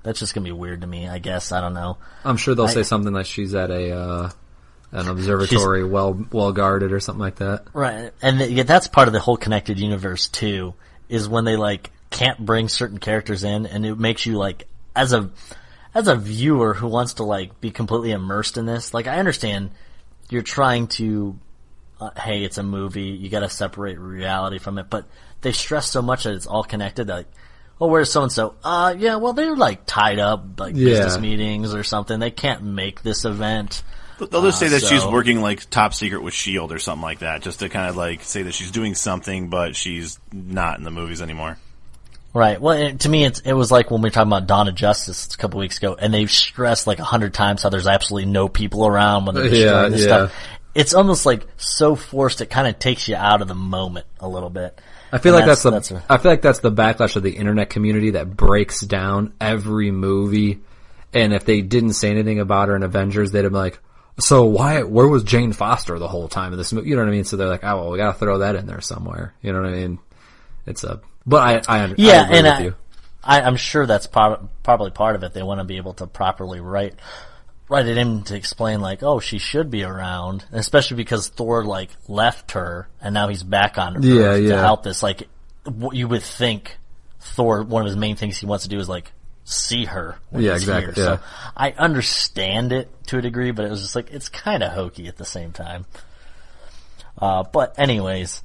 F: that's just gonna be weird to me, I guess. I don't know.
H: I'm sure they'll say something like she's at an observatory well guarded or something like that.
F: Right. And that's part of the whole connected universe, too, is when they, like, can't bring certain characters in, and it makes you, like, as a viewer who wants to, like, be completely immersed in this, like, I understand you're trying to, hey, it's a movie, you gotta separate reality from it, but they stress so much that it's all connected, that, like, oh, where's so-and-so? Yeah, well, they're, like, tied up, like, business meetings or something. They can't make this event.
G: They'll just say that she's working, like, top secret with S.H.I.E.L.D. or something like that, just to kind of, like, say that she's doing something, but she's not in the movies anymore.
F: Right. Well, to me, it was like when we were talking about Dawn of Justice a couple weeks ago, and they've stressed like 100 times how there's absolutely no people around when they're destroying this stuff. It's almost like so forced, it kind of takes you out of the moment a little bit.
H: I feel like that's the backlash of the internet community that breaks down every movie. And if they didn't say anything about her in Avengers, they'd be like, so where was Jane Foster the whole time in this movie? You know what I mean? So they're like, oh, well, we gotta throw that in there somewhere. You know what I mean? But I agree with you.
F: I'm sure that's probably part of it. They want to be able to properly write it in to explain, like, oh, she should be around, especially because Thor, like, left her, and now he's back on Earth to help this. Like, what you would think Thor, one of his main things he wants to do is, like, see her when he's here.
H: Yeah.
F: So I understand it to a degree, but it was just like, it's kind of hokey at the same time. But anyways,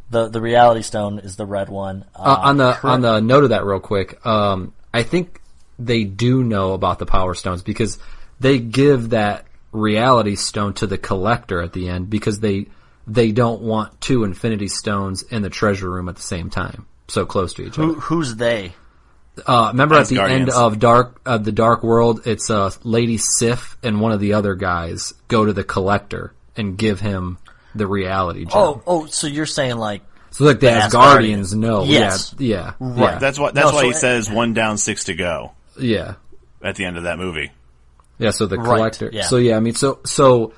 F: the Reality Stone is the red one.
H: On the note of that real quick, I think they do know about the Power Stones because they give that Reality Stone to the Collector at the end because they don't want two Infinity Stones in the treasure room at the same time, so close to each other.
F: Who's they?
H: Remember at the end of the Dark World, it's Lady Sif and one of the other guys go to the Collector and give him the Reality Gem.
F: Oh, so you're saying like...
H: So like the Asgardians know.
F: Yes.
H: Yeah.
G: Right. That's why he says 1 down, 6 to go.
H: Yeah.
G: At the end of that movie.
H: Yeah, so the Collector.
F: Right, yeah.
H: So yeah, I mean, so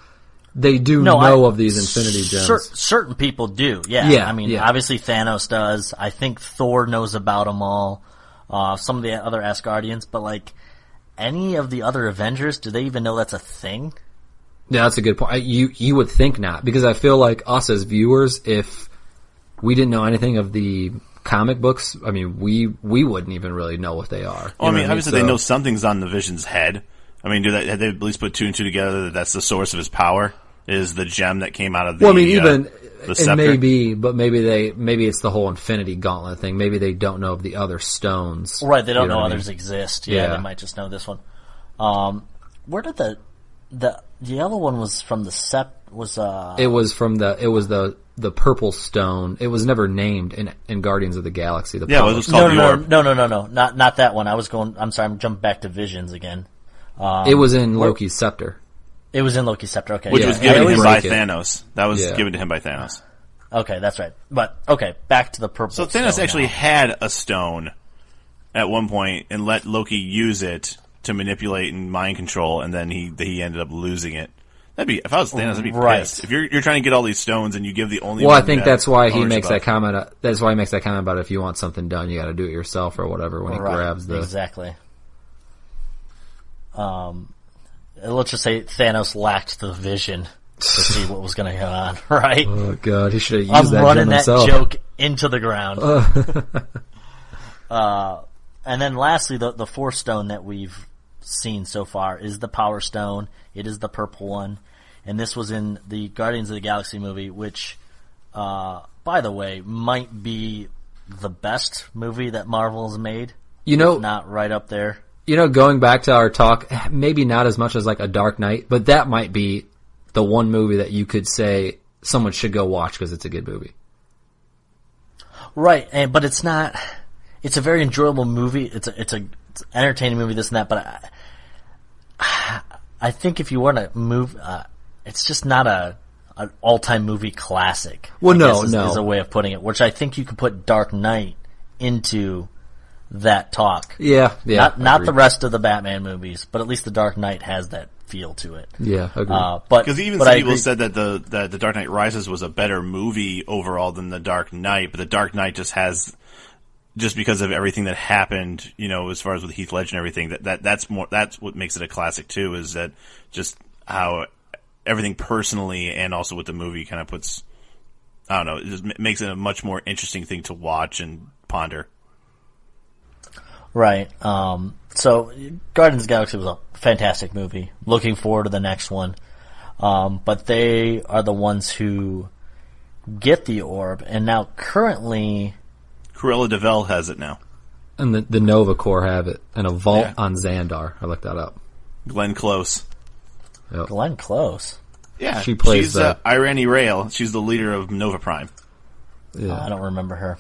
H: they do know of these Infinity Gems.
F: Certain people do, yeah.
H: Yeah,
F: I mean, obviously Thanos does. I think Thor knows about them all. Some of the other Asgardians, but like any of the other Avengers, do they even know that's a thing?
H: Yeah, that's a good point. You would think not, because I feel like us as viewers, if we didn't know anything of the comic books, I mean, we wouldn't even really know what they are.
G: Well, I mean, obviously they know something's on the Vision's head. I mean, have they at least put 2 and 2 together that that's the source of his power? Is the gem that came out of the the scepter?
H: Maybe it's the whole Infinity Gauntlet thing. Maybe they don't know of the other stones.
F: Right, they don't know others exist. Yeah, they might just know this one. Where did the yellow one was from the
H: It was from the purple stone. It was never named in Guardians of the Galaxy.
G: It was called the Orb.
F: No, not that one. I'm sorry, I'm jumping back to Visions again.
H: It was in Loki's scepter.
F: It was in Loki's scepter, okay.
G: Which was given to him by Thanos. That was given to him by Thanos.
F: Okay, that's right. But, okay, back to the purple
G: stone. So Thanos actually had a stone at one point and let Loki use it to manipulate and mind control, and then he ended up losing it. If I was Thanos, I'd be pissed. If you're trying to get all these stones and you give the only one.
H: Well, I think that's why he makes that comment. That's why he makes that comment about if you want something done, you got to do it yourself or whatever. When he grabs the
F: exactly. Let's just say Thanos lacked the vision to see what was going to go on. Right?
H: Oh God, he should have used that.
F: I'm running that
H: himself.
F: joke into the ground. And then lastly, the fourth stone that we've seen so far is the Power Stone. It is the purple one, and this was in the Guardians of the Galaxy movie, which, by the way, might be the best movie that Marvel has made.
H: You know,
F: if not right up there.
H: You know, going back to our talk, maybe not as much as like a Dark Knight, but that might be the one movie that you could say someone should go watch because it's a good movie.
F: Right, but it's not. It's a very enjoyable movie. It's an entertaining movie. This and that, but I think if you want to move, it's just not an all-time movie classic.
H: Well, no.
F: Is a way of putting it. Which I think you could put Dark Knight into that talk.
H: Yeah.
F: Not the rest of the Batman movies, but at least the Dark Knight has that feel to it.
H: Yeah, agreed.
G: Because even some people said that the Dark Knight Rises was a better movie overall than the Dark Knight, but the Dark Knight just because of everything that happened, as far as with Heath Ledger and everything, that's what makes it a classic too, is that just how everything personally and also with the movie kind of puts, I don't know, it just makes it a much more interesting thing to watch and ponder.
F: Right. So Guardians of the Galaxy was a fantastic movie. Looking forward to the next one. But they are the ones who get the orb, and now currently
G: Cruella de Vil has it now.
H: And the Nova Corps have it. And a vault on Xandar. I looked that up.
G: Glenn Close.
H: Yep.
F: Glenn Close.
G: Yeah,
H: she's
G: Irene Rail. She's the leader of Nova Prime.
H: Yeah.
F: I don't remember her.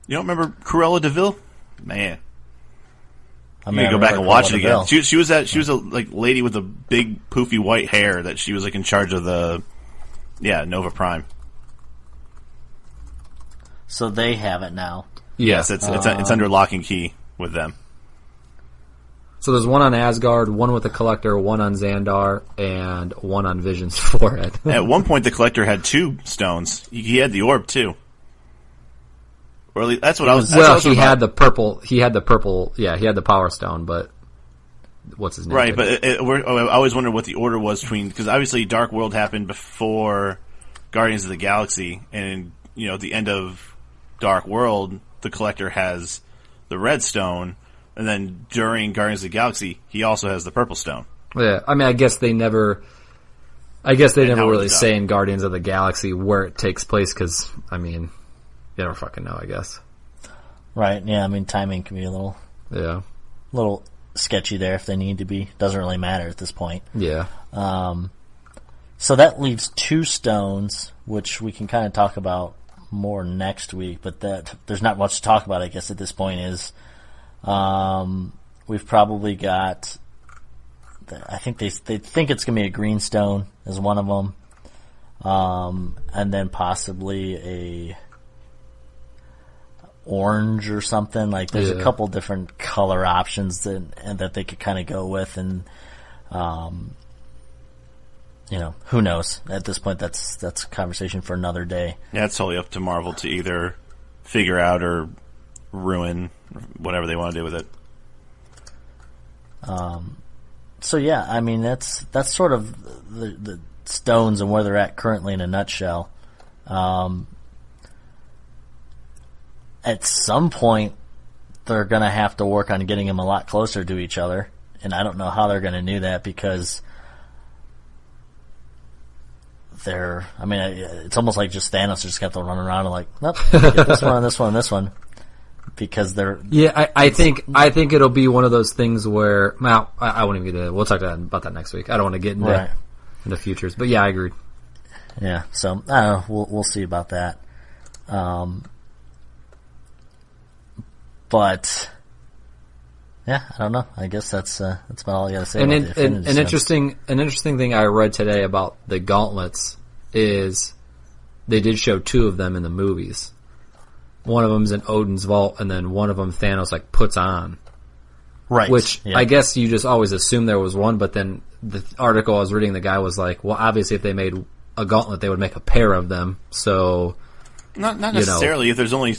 G: You don't remember Cruella de Vil? Man.
F: I
G: You
F: mean,
G: gotta go back and watch it again.
F: Deville.
G: She was a lady with a big poofy white hair that she was in charge of the Nova Prime.
F: So they have it now.
G: Yes, it's under lock and key with them.
H: So there's one on Asgard, one with the Collector, one on Xandar, and one on Vision's forehead.
G: At one point, the Collector had 2 stones. He had the orb too. Or at least, that's what I was.
H: Well, he had the purple. Yeah, he had the Power Stone, but what's his name?
G: Right, but I always wondered what the order was between, because obviously Dark World happened before Guardians of the Galaxy, and the end of Dark World, the Collector has the red stone, and then during Guardians of the Galaxy, he also has the purple stone.
H: Yeah, I mean, I guess they never really
G: it's
H: say in Guardians of the Galaxy where it takes place, because I mean, you never fucking know, I guess.
F: Right. Yeah. I mean, timing can be a little sketchy there if they need to be. Doesn't really matter at this point.
H: Yeah.
F: So that leaves 2 stones, which we can kind of talk about more next week, but there's not much to talk about, I guess, at this point. We've probably got, I think they think it's going to be a green stone as one of them, and then possibly a orange or something. Like there's a couple different color options that they could kind of go with, and who knows? At this point, that's a conversation for another day.
G: Yeah, it's totally up to Marvel to either figure out or ruin whatever they want to do with it.
F: So yeah, I mean that's sort of the stones and where they're at currently in a nutshell. At some point, they're going to have to work on getting them a lot closer to each other, and I don't know how they're going to do that, because it's almost like just Thanos just kept on running around and like, nope, get this one and this one and this one, because they're...
H: Yeah, I think it'll be one of those things where, well, I won't even get into it. We'll talk about that next week. I don't want to get into futures, but yeah, I agree.
F: Yeah, so I don't know. We'll see about that. But yeah, I don't know. I guess that's about all I got to say.
H: And an interesting thing I read today about the gauntlets is they did show 2 of them in the movies. One of them's in Odin's vault, and then one of them Thanos puts on.
F: Right.
H: Which I guess you just always assume there was one, but then the article I was reading, the guy was like, well, obviously if they made a gauntlet, they would make a pair of them. So
G: not necessarily. If there's only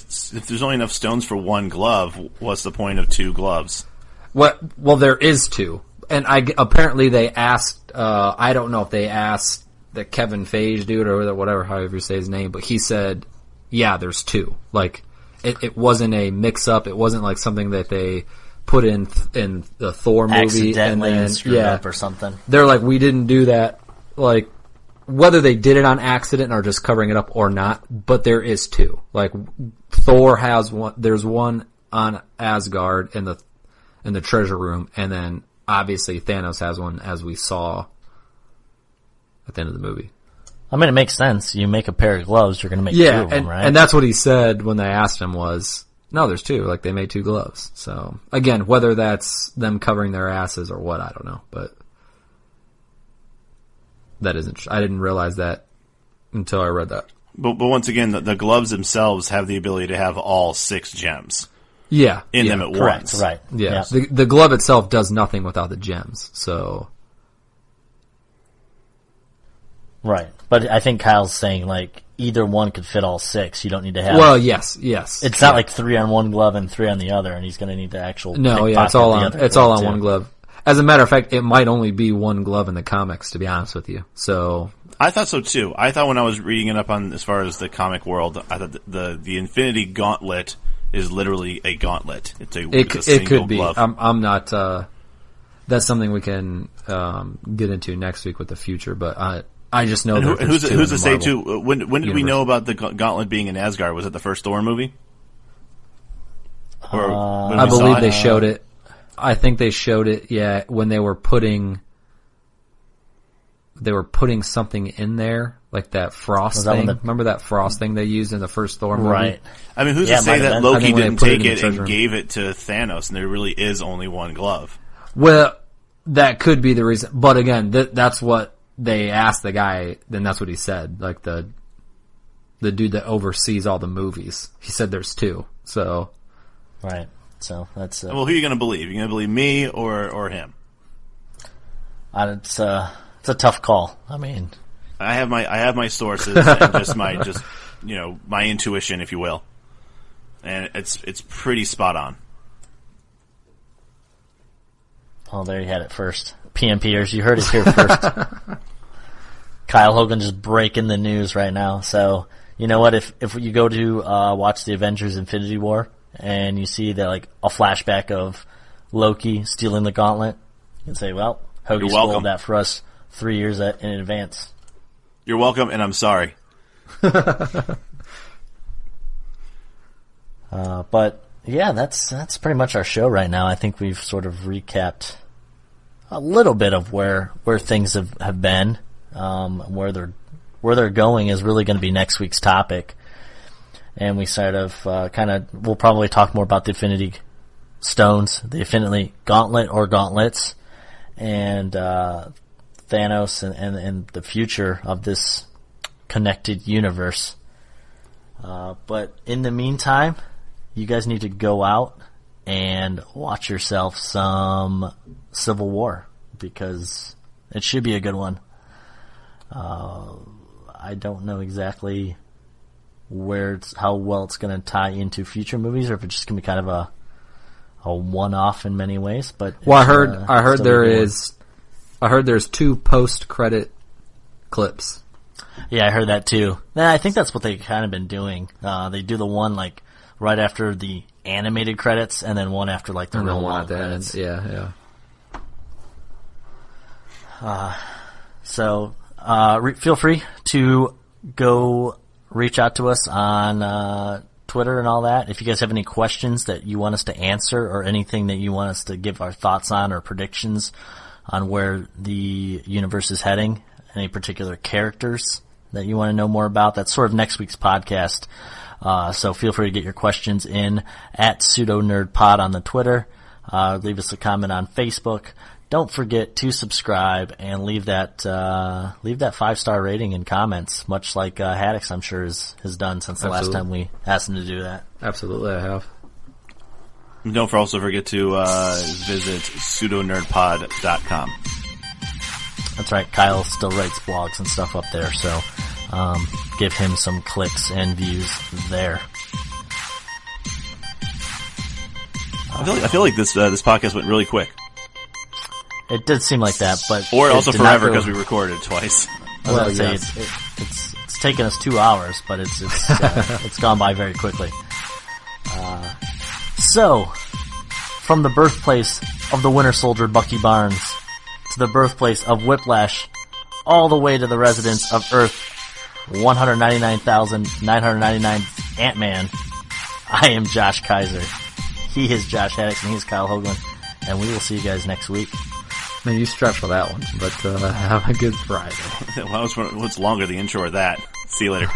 G: enough stones for one glove, what's the point of 2 gloves?
H: Well, there is 2, and apparently they asked. I don't know if they asked the Kevin Feige dude or whatever, however you say his name, but he said, "Yeah, there's 2." Like it wasn't a mix-up. It wasn't like something that they put in the Thor movie and then
F: screwed up or something.
H: They're like, we didn't do that. Like, whether they did it on accident or just covering it up or not, but there is 2. Like, Thor has one. There's one on Asgard in the treasure room, and then obviously Thanos has one, as we saw at the end of the movie.
F: I mean, it makes sense. You make a pair of gloves, you're going to make 2 of them, right?
H: And that's what he said when they asked him was, no, there's 2. Like, they made 2 gloves. So, again, whether that's them covering their asses or what, I don't know. But that is interesting. I didn't realize that until I read that.
G: But once again, the gloves themselves have the ability to have all 6 gems. in them at
F: correct,
G: once.
F: right.
H: Yeah. The glove itself does nothing without the gems, so...
F: Right. But I think Kyle's saying, like, either one could fit all 6. You don't need to have...
H: Well, yes.
F: It's not like 3 on one glove and 3 on the other, and he's going to need to actually...
H: No, yeah, it's all on one glove. As a matter of fact, it might only be one glove in the comics, to be honest with you. So...
G: I thought so, too. I thought when I was reading it up on, as far as the comic world, I thought the Infinity Gauntlet is literally a gauntlet. It's a single
H: could be.
G: glove.
H: I'm not... that's something we can get into next week with the future, but I just know that
G: who's to say, too, when did
H: universe.
G: we know about the gauntlet being in Asgard? Was it the first Thor movie? Or
H: I believe they showed it. I think they showed it, when they were putting something in there, like that frost thing. Remember that frost thing they used in the first Thor movie?
F: Right.
G: I mean, who's to say that Loki didn't take it and gave it to Thanos, and there really is only one glove?
H: Well, that could be the reason. But again, that's what they asked the guy, then that's what he said. Like the dude that oversees all the movies. He said there's 2. So.
F: Right. So that's...
G: well, who are you going to believe? You going to believe me or him?
F: It's a tough call. I mean...
G: I have my sources and just my intuition, if you will. And it's pretty spot on.
F: Oh, there you had it first. PMPers, you heard it here first. Kyle Hogan just breaking the news right now. So, you know what? If you go to watch the Avengers Infinity War and you see that, like, a flashback of Loki stealing the gauntlet, you can say, well, Hogan spoiled that for us 3 years in advance.
G: You're welcome, and I'm sorry.
F: But yeah, that's pretty much our show right now. I think we've sort of recapped a little bit of where things have been, where they're going is really going to be next week's topic. And we sort of we'll probably talk more about the Infinity Stones, the Infinity Gauntlet or Gauntlets, and Thanos and the future of this connected universe. But in the meantime, you guys need to go out and watch yourself some Civil War, because it should be a good one. I don't know exactly how well it's going to tie into future movies, or if it's just going to be kind of a one-off in many ways. But
H: I heard there's 2 post-credit clips.
F: Yeah, I heard that too. I think that's what they've kind of been doing. They do the one like right after the animated credits, and then one after like the real one at the end.
H: Yeah.
F: So feel free to go reach out to us on Twitter and all that. If you guys have any questions that you want us to answer, or anything that you want us to give our thoughts on or predictions on where the universe is heading, any particular characters that you want to know more about, that's sort of next week's podcast. So feel free to get your questions in at PseudoNerdPod on the Twitter. Leave us a comment on Facebook. Don't forget to subscribe and leave that 5-star rating and comments, much like Haddix, I'm sure, has done since the last time we asked him to do that.
H: Absolutely, I have.
G: Don't also forget to visit pseudonerdpod.com.
F: That's right. Kyle still writes blogs and stuff up there, so give him some clicks and views there.
G: I feel like this podcast went really quick.
F: It did seem like that, but
G: or also forever because we recorded it twice.
F: I was going to say it's taken us 2 hours, but it's gone by very quickly. So, from the birthplace of the Winter Soldier, Bucky Barnes, to the birthplace of Whiplash, all the way to the residents of Earth 199,999 Ant-Man, I am Josh Kiser. He is Josh Haddix, and he is Kyle Hoagland, and we will see you guys next week.
H: Man, you stretched for that one, but have a good Friday.
G: What's longer, the intro or that? See you later.